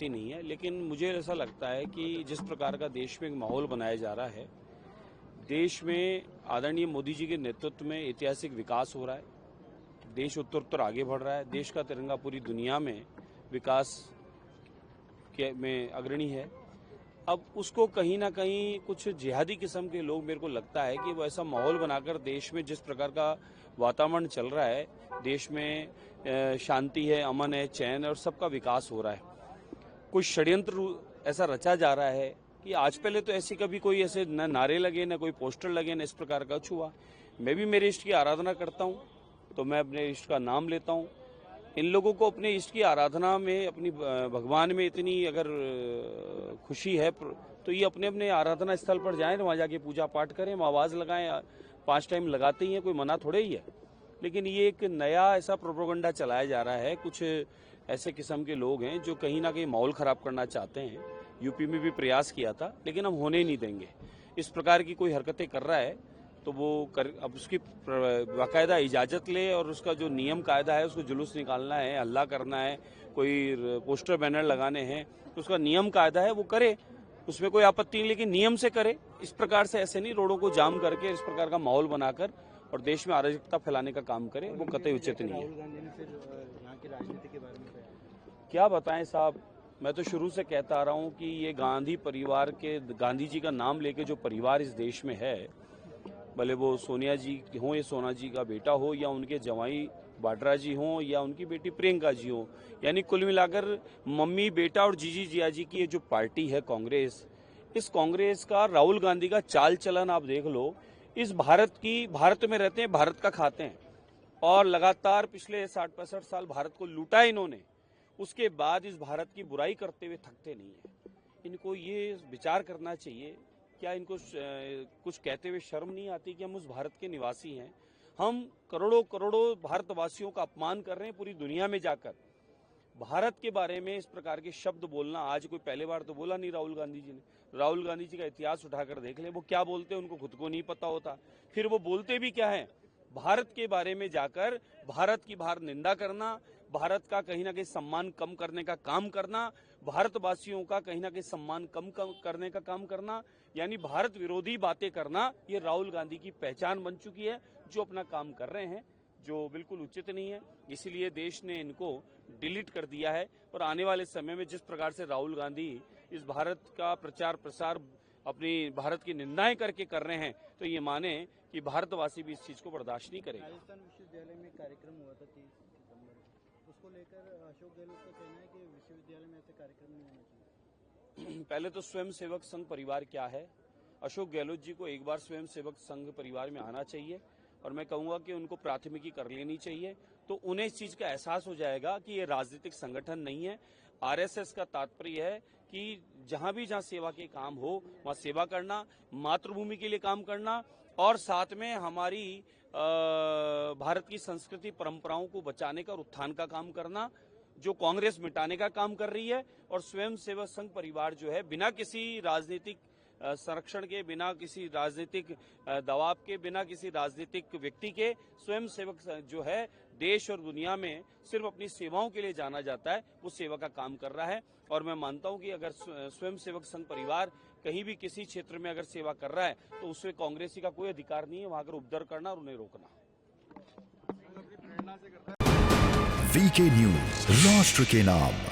आती नहीं है, लेकिन मुझे ऐसा लगता है कि जिस प्रकार का देश में एक माहौल बनाया जा रहा है, देश में आदरणीय मोदी जी के नेतृत्व में ऐतिहासिक विकास हो रहा है, देश उत्तरोत्तर आगे बढ़ रहा है, देश का तिरंगा पूरी दुनिया में विकास में अग्रणी है। अब उसको कहीं ना कहीं कुछ जिहादी किस्म के लोग, मेरे को लगता है कि वो ऐसा माहौल बनाकर देश में जिस प्रकार का वातावरण चल रहा है, देश में शांति है, अमन है, चैन है और सबका विकास हो रहा है, कुछ षड्यंत्र ऐसा रचा जा रहा है कि आज पहले तो ऐसी कभी कोई ऐसे न नारे लगे, न कोई पोस्टर लगे, न इस प्रकार का कुछ हुआ। मैं भी मेरे इष्ट की आराधना करता हूँ, तो मैं अपने इष्ट का नाम लेता हूँ। इन लोगों को अपने इष्ट की आराधना में, अपनी भगवान में इतनी अगर खुशी है तो ये अपने अपने आराधना स्थल पर जाएं, वहाँ जाके पूजा पाठ करें, आवाज़ लगाएं, 5 टाइम लगाते ही हैं, कोई मना थोड़े ही है। लेकिन ये एक नया ऐसा प्रोपेगेंडा चलाया जा रहा है, कुछ ऐसे किस्म के लोग हैं जो कहीं ना कहीं माहौल खराब करना चाहते हैं। यूपी में भी प्रयास किया था, लेकिन हम होने नहीं देंगे। इस प्रकार की कोई हरकतें कर रहा है तो वो अब उसकी बाकायदा इजाज़त ले और उसका जो नियम कायदा है, उसको जुलूस निकालना है, हल्ला करना है, कोई पोस्टर बैनर लगाने हैं, तो उसका नियम कायदा है, वो करे, उसमें कोई आपत्ति नहीं, लेकिन नियम से करे। इस प्रकार से ऐसे नहीं रोडों को जाम करके इस प्रकार का माहौल बनाकर और देश में अराजकता फैलाने का काम करे, वो कतई उचित नहीं है। राहुल गांधी ने फिर यहाँ की राजनीति के बारे में क्या बताएं साहब, मैं तो शुरू से कहता आ रहा हूँ कि ये गांधी परिवार के, गांधी जी का नाम लेके जो परिवार इस देश में है, भले वो सोनिया जी हों या सोना जी का बेटा हो या उनके जवाई वाड्रा जी हों या उनकी बेटी प्रियंका जी हो, यानी कुल मिलाकर मम्मी बेटा और जीजी जिया जी की ये जो पार्टी है कांग्रेस, इस कांग्रेस का राहुल गांधी का चाल चलन आप देख लो। इस भारत में रहते हैं, भारत का खाते हैं और लगातार पिछले 60-65 साल भारत को लूटा इन्होंने। उसके बाद इस भारत की बुराई करते हुए थकते नहीं है। इनको ये विचार करना चाहिए, क्या इनको कुछ कहते हुए शर्म नहीं आती कि हम उस भारत के निवासी हैं? हम करोड़ों करोड़ों भारतवासियों का अपमान कर रहे हैं पूरी दुनिया में जाकर। भारत के बारे में इस प्रकार के शब्द बोलना आज कोई पहले बार तो बोला नहीं राहुल गांधी जी ने। राहुल गांधी जी का इतिहास उठाकर देख ले, वो क्या बोलते हैं उनको खुद को नहीं पता होता। फिर वो बोलते भी क्या है? भारत के बारे में जाकर भारत की बाहर निंदा करना, भारत का कहीं ना कहीं सम्मान कम करने का काम करना, भारतवासियों का कहीं ना कहीं सम्मान कम करने का काम करना, यानी भारत विरोधी बातें करना, ये राहुल गांधी की पहचान बन चुकी है। जो अपना काम कर रहे हैं, जो बिल्कुल उचित नहीं है, इसीलिए देश ने इनको डिलीट कर दिया है। और आने वाले समय में जिस प्रकार से राहुल गांधी इस भारत का प्रचार प्रसार, अपनी भारत की निंदाएं करके कर रहे हैं, तो ये माने कि भारतवासी भी इस चीज को बर्दाश्त नहीं करेंगे। राजस्थान विश्वविद्यालय में कार्यक्रम हुआ था 30 सितंबर, उसको लेकर अशोक गहलोत का कहना है कि विश्वविद्यालय में ऐसे कार्यक्रम नहीं होना चाहिए। पहले तो स्वयं सेवक संघ परिवार क्या है, अशोक गहलोत जी को एक बार स्वयं सेवक संघ परिवार में आना चाहिए और मैं कहूंगा कि उनको प्राथमिकी कर लेनी चाहिए, तो उन्हें इस चीज का एहसास हो जाएगा कि ये राजनीतिक संगठन नहीं है। आरएसएस का तात्पर्य है कि जहां सेवा के काम हो वहां सेवा करना, मातृभूमि के लिए काम करना और साथ में हमारी भारत की संस्कृति परंपराओं को बचाने का और उत्थान का काम करना, जो कांग्रेस मिटाने का काम कर रही है। और स्वयं सेवक संघ परिवार जो है, बिना किसी राजनीतिक संरक्षण के, बिना किसी राजनीतिक दबाव के, बिना किसी राजनीतिक व्यक्ति के, स्वयं सेवक जो है देश और दुनिया में सिर्फ अपनी सेवाओं के लिए जाना जाता है, वो सेवा का काम कर रहा है। और मैं मानता हूं कि अगर स्वयं सेवक संघ परिवार कहीं भी किसी क्षेत्र में अगर सेवा कर रहा है तो उसमें कांग्रेसी का कोई अधिकार नहीं है वहां अगर उपद्रव करना और उन्हें रोकना। वीके न्यूज, राष्ट्र के नाम।